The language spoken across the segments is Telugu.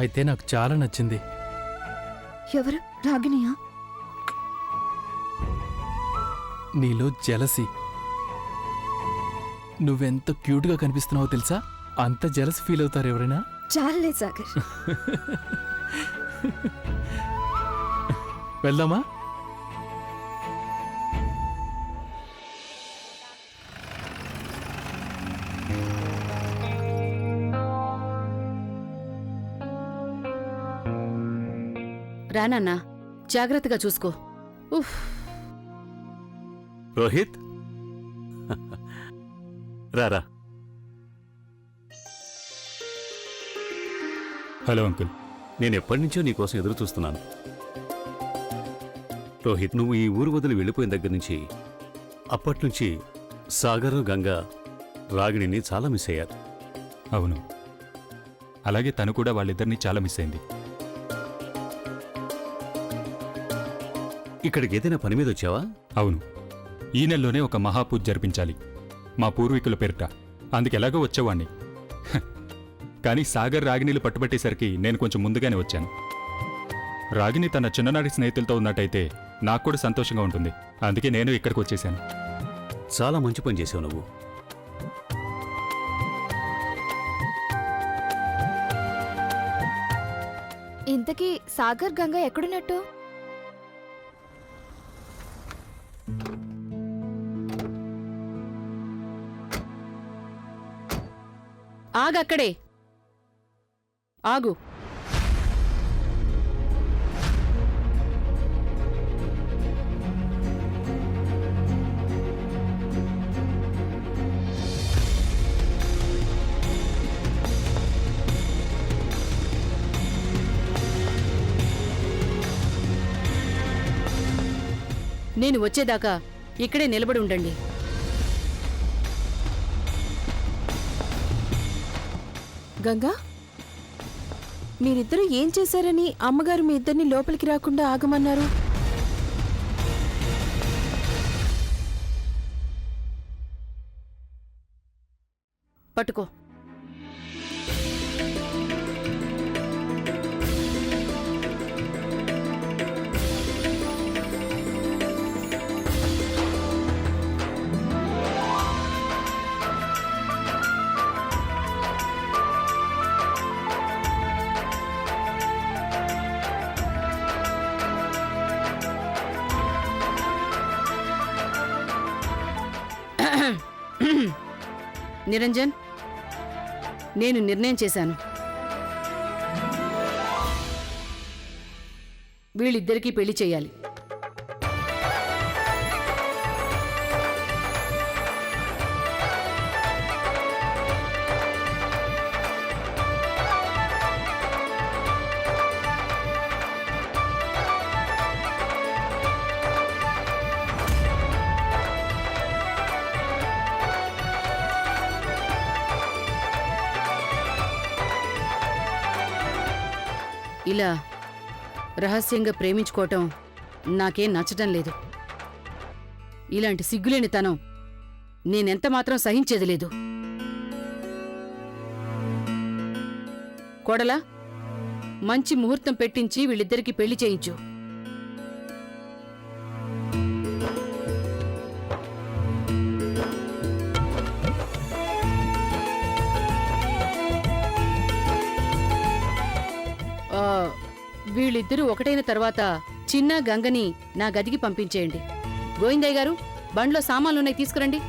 అయితే నాకు చాలా నచ్చింది. ఎవరు? రాగిణియా? నీలో జెలసీ. నువ్వెంత క్యూట్గా కనిపిస్తున్నావో తెలుసా? అంత జెలస్ ఫీల్ అవుతారు ఎవరైనా? చాలే సాగర్. వెళ్దామా? రానన్నా, జాగ్రత్తగా చూసుకో. ఉఫ్. రోహిత్ రారా. Hello uncle. నేను ఎప్పటి నుంచో నీకోసం ఎదురు చూస్తున్నాను. రోహిత్, నువ్వు ఈ ఊరు వదిలి వెళ్ళిపోయిన దగ్గర నుంచి అప్పట్నుంచి సాగర్, గంగ రాగిణిని చాలా మిస్ అయ్యారు. అవును, అలాగే తను కూడా వాళ్ళిద్దరినీ చాలా మిస్ అయింది. ఇక్కడికి ఏదైనా పని మీద వచ్చావా? అవును, ఈ నెలలోనే ఒక మహాపూజ జరిపించాలి మా పూర్వీకుల పేరిట. అందుకెలాగో వచ్చేవాణ్ణి. కానీ సాగర్ రాగిణీలు పట్టుబట్టేసరికి నేను కొంచెం ముందుగానే వచ్చాను. రాగిణి తన చిన్ననాటి స్నేహితులతో ఉన్నట్టయితే నాకు కూడా సంతోషంగా ఉంటుంది. అందుకే నేను ఇక్కడికి వచ్చేసాను. చాలా మంచి పని చేసావు నువ్వు. ఇంతకీ సాగర్, గంగ ఎక్కడున్నట్టు? ఆగక్కడే ఆగు. నేను వచ్చేదాకా ఇక్కడే నిలబడి ఉండండి. గంగా, మీరిద్దరూ ఏం చేశారని అమ్మగారు మీ ఇద్దరిని లోపలికి రాకుండా ఆగమన్నారు? పట్టుకో. నిరంజన్, నేను నిర్ణయం చేశాను. వీళ్ళిద్దరికీ పెళ్లి చేయాలి. ఇలా రహస్యంగా ప్రేమించుకోవటం నాకేం నచ్చటం లేదు. ఇలాంటి సిగ్గులేని తనం నేనెంత మాత్రం సహించేది లేదు. కోడలా, మంచి ముహూర్తం పెట్టించి వీళ్ళిద్దరికీ పెళ్లి చేయించు. వీళ్ళిద్దరూ ఒకటైన తర్వాత చిన్న గంగని నా గదికి పంపించేయండి. గోవిందయ్య గారు, బండ్లో సామాన్లున్నాయి, తీసుకురండి.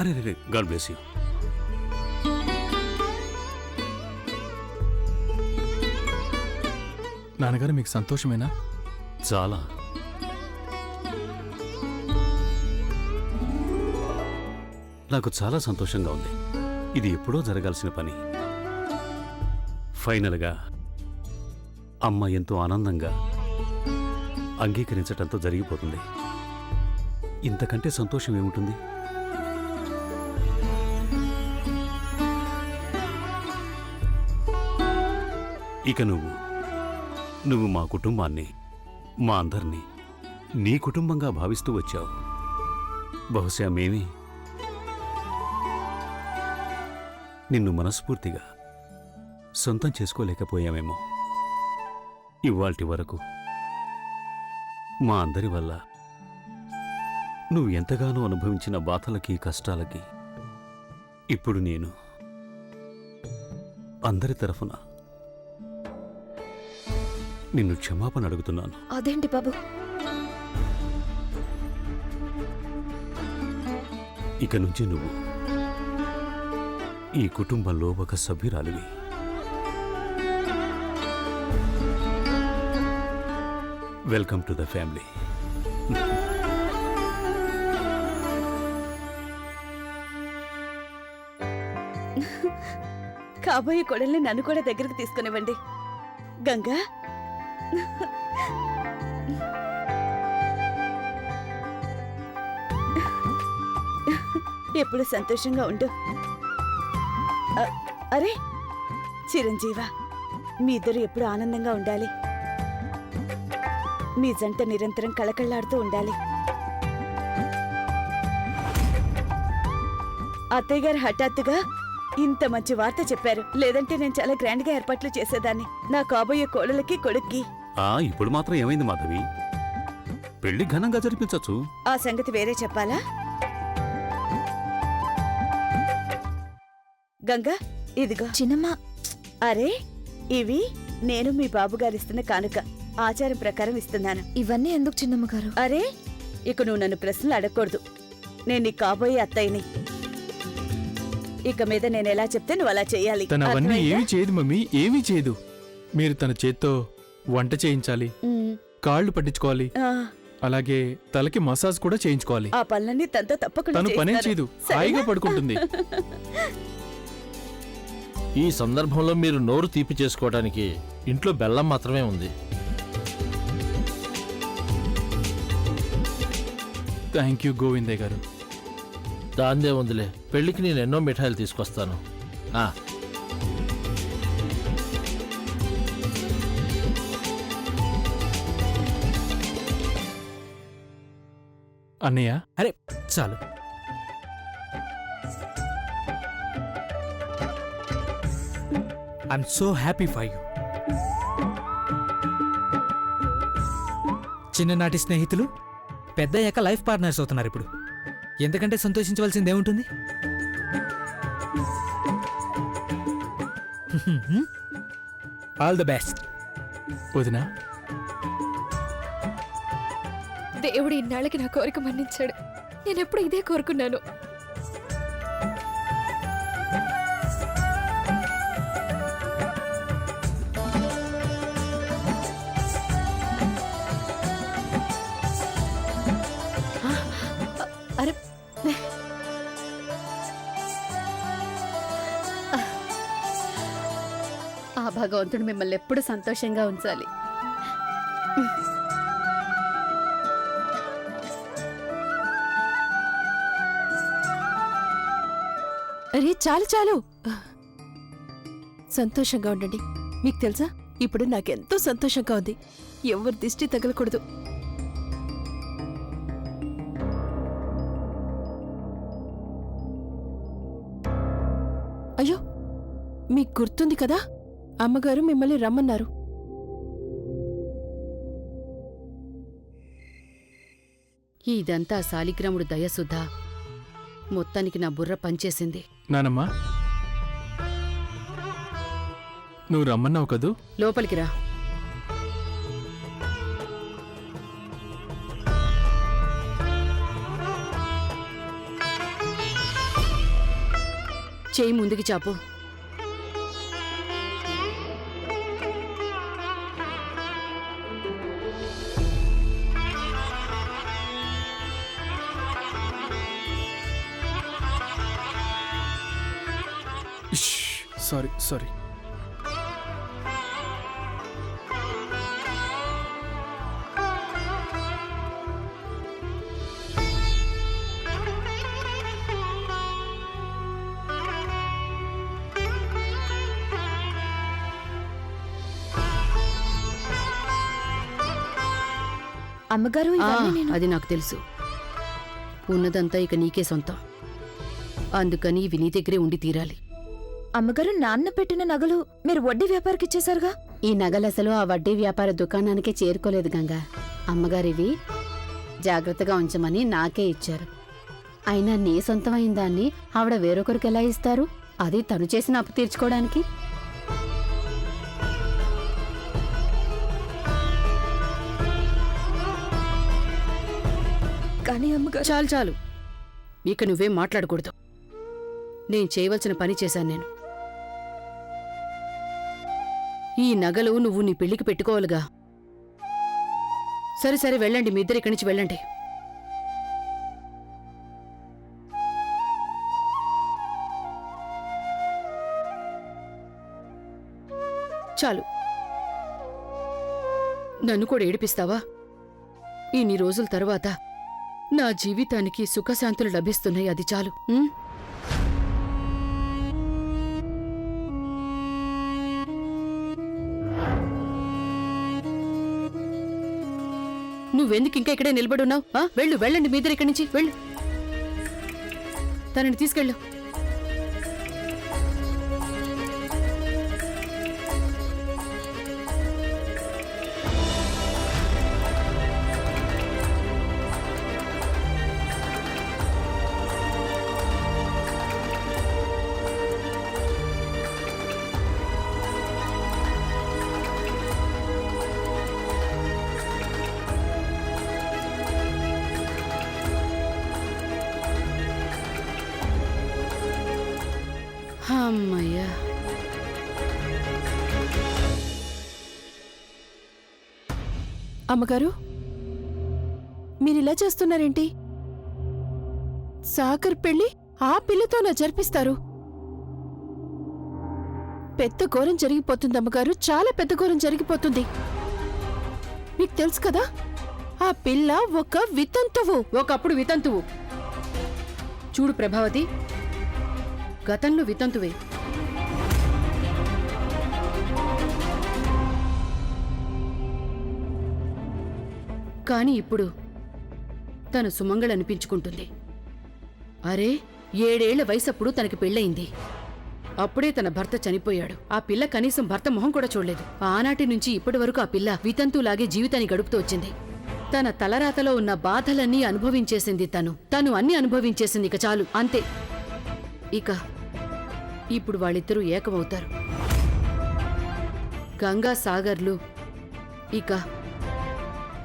అరే రే, గాడ్ బ్లెస్ యూ. నాన్నగారు, మీకు సంతోషమేనా? చాలా. నాకు చాలా సంతోషంగా ఉంది. ఇది ఎప్పుడో జరగాల్సిన పని ఫైనల్గా అమ్మ ఎంతో ఆనందంగా అంగీకరించటంతో జరిగిపోతుంది. ఇంతకంటే సంతోషం ఏముంటుంది? ఇక నువ్వు నువ్వు మా కుటుంబాన్ని, మా అందరినీ నీ కుటుంబంగా భావిస్తూ వచ్చావు. బహుశా మేమే నిన్ను మనస్ఫూర్తిగా సొంతం చేసుకోలేకపోయామేమో. ఇవాల్టి వరకు మా అందరి వల్ల నువ్వు ఎంతగానో అనుభవించిన బాధలకి, కష్టాలకి ఇప్పుడు నేను అందరి తరఫున నిన్ను క్షమాపణ అడుగుతున్నాను. అదేంటి బాబు? ఇక నుంచి నువ్వు ఈ కుటుంబంలో ఒక సభ్యురాలివి. Welcome to the family. కాబోయే కొడల్ని నన్ను కూడా దగ్గరకు తీసుకునివ్వండి. గంగా, ఎప్పుడు సంతోషంగా ఉండు. అరే చిరంజీవ, మీ ఇద్దరు ఎప్పుడు ఆనందంగా ఉండాలి. మీ జంట నిరంతరం కళకళలాడుతూ ఉండాలి. అత్తయ్య గారు హఠాత్తుగా ఇంత మంచి వార్త చెప్పారు. లేదంటే నేను చాలా గ్రాండ్ గా ఏర్పాట్లు చేసేదాన్ని, నా కాబోయే కోడలకి, కొడుక్కి. ఇప్పుడు మాత్రం ఏమైంది మాధవి? పెళ్లి ఘనంగా జరిపించచ్చు. ఆ సంగతి వేరే చెప్పాలా? గంగా, ఇదిగో. చిన్నమ్మ, అరే, ఇవి నేను మీ బాబుగారిస్తున్న కానుక. ఆచారం ప్రకారం ఇస్తున్నాను. ఇవన్నీ ఎందుకు చిన్నమ్మ గారు? అరే, ఇక నువ్వు నన్ను ప్రశ్నలు అడగకూడదు. నేను నీ కాబోయే అత్తయ్యని. ఇక మీద నేను ఎలా చెప్తే నువ్వు అలా చెయ్యాలి. తన అవన్నీ అర్థమైందా? ఏమీ చేయదు మమ్మీ, ఏమీ చేయదు. మీరు తన చేత్తో వంట చేయించాలి, ఉమ్, కాళ్ళు పట్టించుకోవాలి, ఆ, అలాగే తలకి మసాజ్ కూడా చేయించుకోవాలి. ఆ పనులన్నీ తనతో తప్పకుండా తను పనేం చేయిస్తాను. చేయదు, సరేనా? హాయిగా పడుకుంటుంది. ఈ సందర్భంలో మీరు నోరు తీపి చేసుకోవడానికి ఇంట్లో బెల్లం మాత్రమే ఉంది. థ్యాంక్ యూ గోవిందయ్య గారు. దాందే ఉందిలే, పెళ్లికి నేను ఎన్నో మిఠాయిలు తీసుకొస్తాను. ఆ, అన్నయ్య, అరే చాలు. I'm so happy for you. చిన్ననాటి స్నేహితులు పెద్దయ్యాక లైఫ్ పార్ట్నర్స్ అవుతున్నారు ఇప్పుడు. ఎందుకంటే సంతోషించవలసింది ఏముంటుంది? All the best. వదినా, దేవుడు ఇన్నాళ్ళకి నా కోరిక మన్నించాడు. నేనెప్పుడు ఇదే కోరుకున్నాను. అరే, ఆ భగవంతుడు మిమ్మల్ని ఎప్పుడు సంతోషంగా ఉంచాలి. అరే చాలు చాలు, సంతోషంగా ఉండండి. మీకు తెలుసా, ఇప్పుడు నాకెంతో సంతోషంగా ఉంది. ఎవరి దిష్టి తగలకూడదు. అయ్యో, మీకు గుర్తుంది కదా, అమ్మగారు మిమ్మల్ని రమ్మన్నారు. ఇదంతా శాలిగ్రాముడు దయసుధా. మొత్తానికి నా బుర్ర పనిచేసింది. నానమ్మా, నువ్వు రమ్మన్నావు కదూ. లోపలికి రా. చేయి ముందుకి చాపు. Sorry sorry. అమ్మగారు ఆ, ఇవన్నీ నేను అది నాకు తెలుసు. ఉన్నదంతా ఇక నీకే సొంతం. అందుకని ఇవి నీ దగ్గరే ఉండి తీరాలి. అమ్మగారు నాన్న పెట్టిన నగలు మీరు వడ్డీ వ్యాపారికి ఇచ్చేశారుగా. ఈ నగలసలు ఆ వడ్డీ వ్యాపార దుకాణానికే చేరుకోలేదు గంగా. అమ్మగారివి జాగ్రత్తగా ఉంచమని నాకే ఇచ్చారు. అయినా నీ సొంతమైన దాన్ని ఆవిడ వేరొకరికి ఎలా ఇస్తారు? అది తను చేసిన అప్పు తీర్చుకోవడానికి. కానీ అమ్మగారు చాలు చాలు, ఇక నువ్వేం మాట్లాడకూడదు. నేను చేయవలసిన పని చేశాను నేను. ఈ నగలు నువ్వు నీ పెళ్లికి పెట్టుకోవాలిగా. సరే సరే, వెళ్ళండి, మీ ఇద్దరు ఇక్కడి నుంచి వెళ్ళండి. చాలు, నన్ను కూడా ఏడిపిస్తావా? ఇన్ని రోజుల తర్వాత నా జీవితానికి సుఖశాంతులు లభిస్తున్నాయి, అది చాలు. ఉం? నువ్వెందుకు ఇంకా ఇక్కడే నిలబడున్నావు? వెళ్ళు, వెళ్ళండి, మీ ఇద్దరు ఇక్కడి నుంచి వెళ్ళు. తనని తీసుకెళ్ళు. అమ్మయ్యా. అమ్మగారు, మీరిలా చేస్తున్నారేంటి? సాగర్ పెళ్లి ఆ పిల్లతోనా జరిపిస్తారు? పెద్ద ఘోరం జరిగిపోతుంది అమ్మగారు, చాలా పెద్ద ఘోరం జరిగిపోతుంది. మీకు తెలుసు కదా, ఆ పిల్ల ఒక వితంతువు. ఒకప్పుడు వితంతువు. చూడు ప్రభావతి, గతంలో వితంతువే. కాని ఇప్పుడు తను సుమంగళనిపించుకుంటుంది. అరే, 7 ఏళ్ల వయసప్పుడు తనకి పెళ్ళయింది. అప్పుడే తన భర్త చనిపోయాడు. ఆ పిల్ల కనీసం భర్త మొహం కూడా చూడలేదు. ఆనాటి నుంచి ఇప్పటి వరకు ఆ పిల్ల వితంతులాగే జీవితాన్ని గడుపుతూ వచ్చింది. తన తలరాతలో ఉన్న బాధలన్నీ అనుభవించేసింది. తను అన్నీ అనుభవించేసింది. ఇక చాలు, అంతే. ఇక ఇప్పుడు వాళ్ళిద్దరూ ఏకమవుతారు. గంగా సాగర్లు ఇక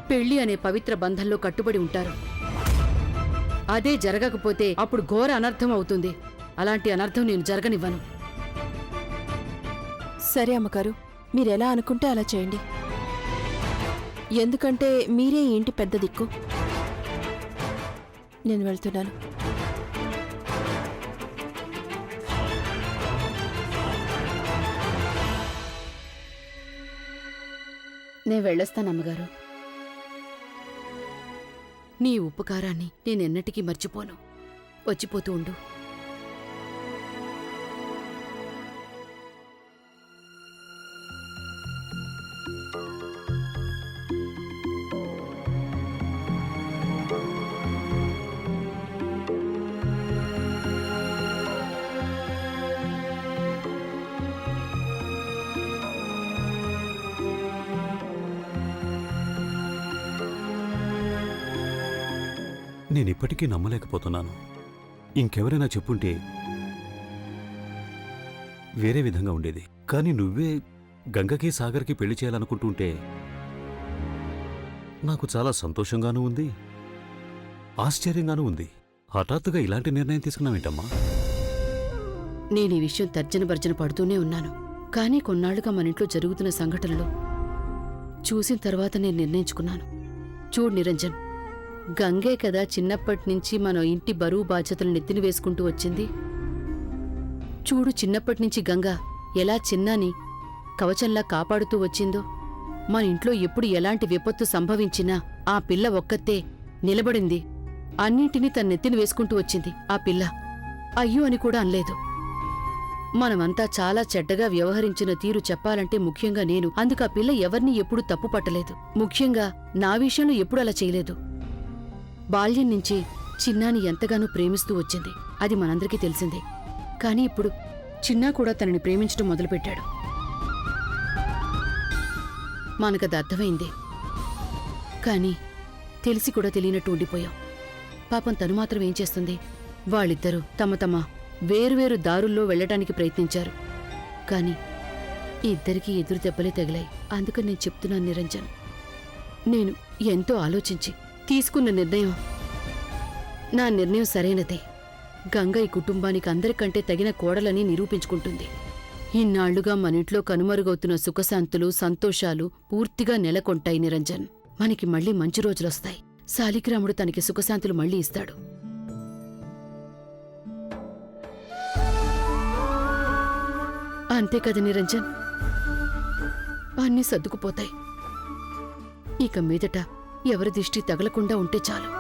పెళ్లి అనే పవిత్ర బంధంలో కట్టుబడి ఉంటారు. అదే జరగకపోతే అప్పుడు ఘోర అనర్థం అవుతుంది. అలాంటి అనర్థం నేను జరగనివ్వను. సరే అమ్మగారు, మీరెలా అనుకుంటే అలా చేయండి. ఎందుకంటే మీరే ఈ ఇంటి పెద్ద దిక్కు. నేను వెళ్తున్నాను. నేను వెళ్ళొస్తానమ్మగారు. నీ ఉపకారాన్ని నేనెన్నటికీ మర్చిపోను. వచ్చిపోతూ ఉండు. నేనిప్పటికీ నమ్మలేకపోతున్నాను. ఇంకెవరైనా చెప్పుంటే వేరే విధంగా ఉండేది. కానీ నువ్వే గంగకి సాగర్కి పెళ్లి చేయాలనుకుంటుంటే నాకు చాలా సంతోషంగానూ ఉంది, ఆశ్చర్యంగానూ ఉంది. హఠాత్తుగా ఇలాంటి నిర్ణయం తీసుకున్నావేంటమ్మా? నేను ఈ విషయం తర్జన భర్జన పడుతూనే ఉన్నాను. కానీ కొన్నాళ్లుగా మన ఇంట్లో జరుగుతున్న సంఘటనలు చూసిన తర్వాత నేను నిర్ణయించుకున్నాను. చూడు నిరంజన్, గంగే కదా చిన్నప్పటినుంచి మన ఇంటి బరువు బాధ్యతలు నెత్తిన వేసుకుంటూ వచ్చింది. చూడు, చిన్నప్పటినుంచి గంగ ఎలా చిన్నాని కవచంలా కాపాడుతూ వచ్చిందో. మన ఇంట్లో ఎప్పుడు ఎలాంటి విపత్తు సంభవించినా ఆ పిల్ల ఒక్కతే నిలబడింది. అన్నింటినీ తన నెత్తిన వేసుకుంటూ వచ్చింది. ఆ పిల్ల అయ్యో అని కూడా అనలేదు. మనమంతా చాలా చెడ్డగా వ్యవహరించిన తీరు చెప్పాలంటే ముఖ్యంగా నేను. అందుకు ఆ పిల్ల ఎవరిని ఎప్పుడూ తప్పు పట్టలేదు. ముఖ్యంగా నా విషయంలో ఎప్పుడూ అలా చేయలేదు. బాల్యం నుంచి చిన్నాని ఎంతగానో ప్రేమిస్తూ వచ్చింది. అది మనందరికీ తెలిసిందే. కానీ ఇప్పుడు చిన్నా కూడా తనని ప్రేమించడం మొదలుపెట్టాడు. మనకది అర్థమైంది. కానీ తెలిసి కూడా తెలియనట్టు ఉండిపోయాం. పాపం తను మాత్రం ఏం చేస్తుంది? వాళ్ళిద్దరూ తమ వేరువేరు దారుల్లో వెళ్లటానికి ప్రయత్నించారు. కాని ఇద్దరికీ ఎదురు దెబ్బలే తగిలాయి. అందుకని నేను చెప్తున్నాను నిరంజన్, నేను ఎంతో ఆలోచించి తీసుకున్న నిర్ణయం, నా నిర్ణయం సరైనదే. గంగ ఈ కుటుంబానికి అందరికంటే తగిన కోడలని నిరూపించుకుంటుంది. ఇన్నాళ్లుగా మనింట్లో కనుమరుగవుతున్న సుఖశాంతులు, సంతోషాలు పూర్తిగా నెలకొంటాయి నిరంజన్. మనకి మళ్లీ మంచి రోజులొస్తాయి. శాలిగ్రాముడు తనకి సుఖశాంతులు మళ్లీ ఇస్తాడు. అంతే కదా నిరంజన్, అన్నీ సర్దుకుపోతాయి. ఇక మీదట ఎవరి దిష్టి తగలకుండా ఉంటే చాలు.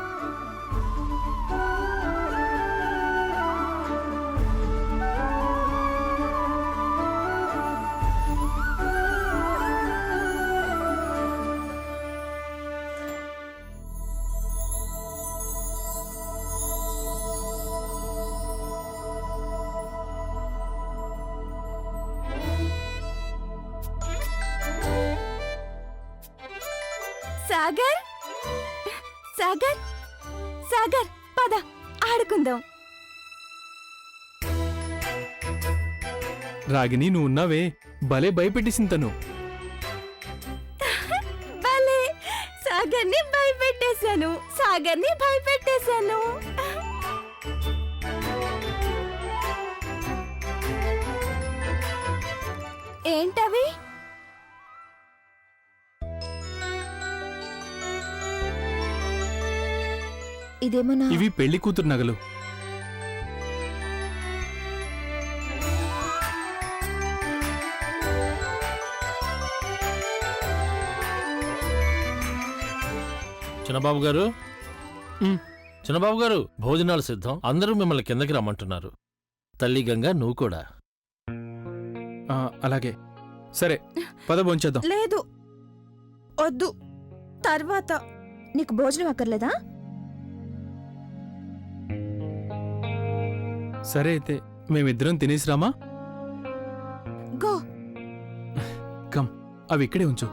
సాగర్, సాగర్, సాగర్, పద ఆడుకుందాం. రాగిని నువ్వు ఉన్నావే, భలే భయపెట్టేసింది తను. భలే, సాగర్ని భయపెట్టేశాను, సాగర్ని భయపెట్టేశాను. ఏంటవి? ఇదేమన్నా? ఇవి పెళ్లి కూతురు నగలు. చిన్నబాబు గారు, ఉమ్. చిన్నబాబు గారు, భోజనాలు సిద్ధం. అందరూ మిమ్మల్ని కిందకి రమ్మంటున్నారు. తల్లి గంగా, నువ్వు కూడా. అలాగే, సరే పద భోంచేద్దాం. లేదు, వద్దు. తర్వాత నీకు భోజనం అక్కర్లేదా? సరే అయితే మేమిద్దరం తినేసిరామా? గో. కమ్, అవి ఇక్కడే ఉంచు.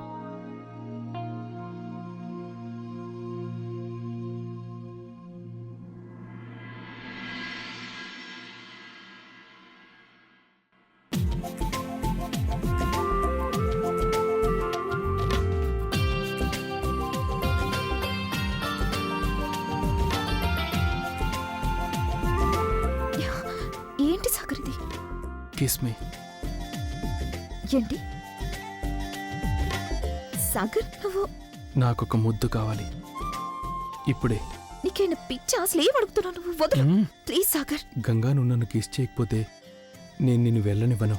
ఏంటి సాగర్ ఇది? Kiss me. ఏంటి సాగర్, నువ్వు? నాకొక ముద్దు కావాలి ఇప్పుడే. నీకైనా పిచ్చా? అసలు ఏం అడుగుతున్నావు నువ్వు? వదలు ప్లీజ్ సాగర్. గంగా, నువ్వు నన్ను కిస్ చేయకపోతే నేను నిన్ను వెళ్ళనివ్వను.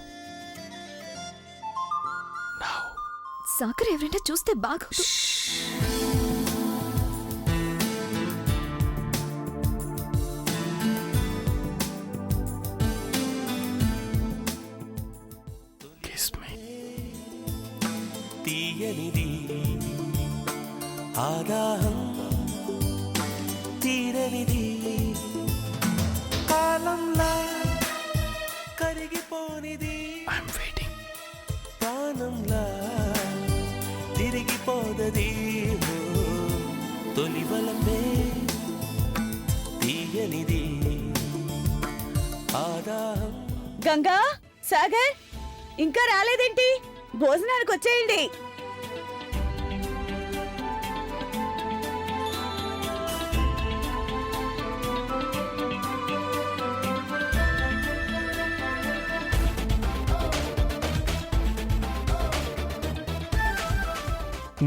సాగర్, ఎవరైనా చూస్తే బాగోదు. తీయనిది ఆదాహం, తీరనిది కాలంలా కరిగిపోనిది, ప్రాణంలా తిరిగిపోదది. తొలివలమే తీయనిది ఆదాహం. గంగా, సాగర్, ఇంకా రాలేదేంటి? భోజనానికి వచ్చేయండి.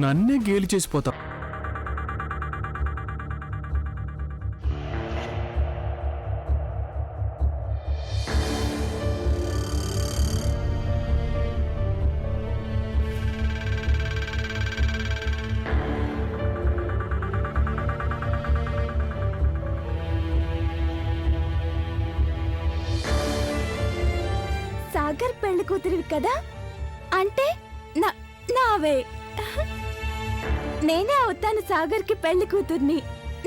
నన్నే గేలి చేసిపోతా. సాగర్ పెళ్లి కూతురివి కదా అంటే నావే. నేనే అవుతాను సాగర్కి పెళ్లి కూతుర్ని.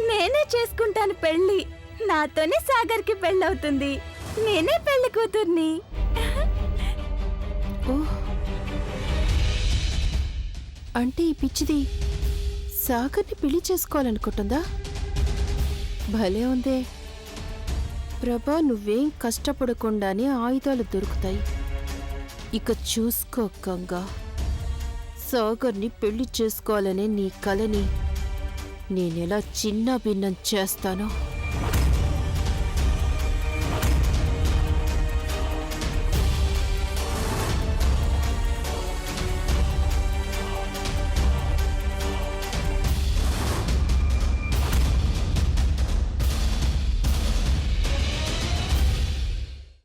నేనే చేసుకుంటాను పెళ్లి. నాతోనే సాగర్కి పెళ్ళవుతుంది. నేనే పెళ్లి కూతుర్ని. ఓహ్, అంటే ఈ పిచ్చిది సాగర్ని పెళ్లి చేసుకోవాలనుకుంటుందా? భలే ఉందే. ప్రభా, నువ్వేం కష్టపడకుండానే ఆయుధాలు దొరుకుతాయి. ఇక చూసుకో గంగా, సాగర్ని పెళ్లి చేసుకోవాలనే నీ కలని నేనెలా చిన్న భిన్నం చేస్తానో.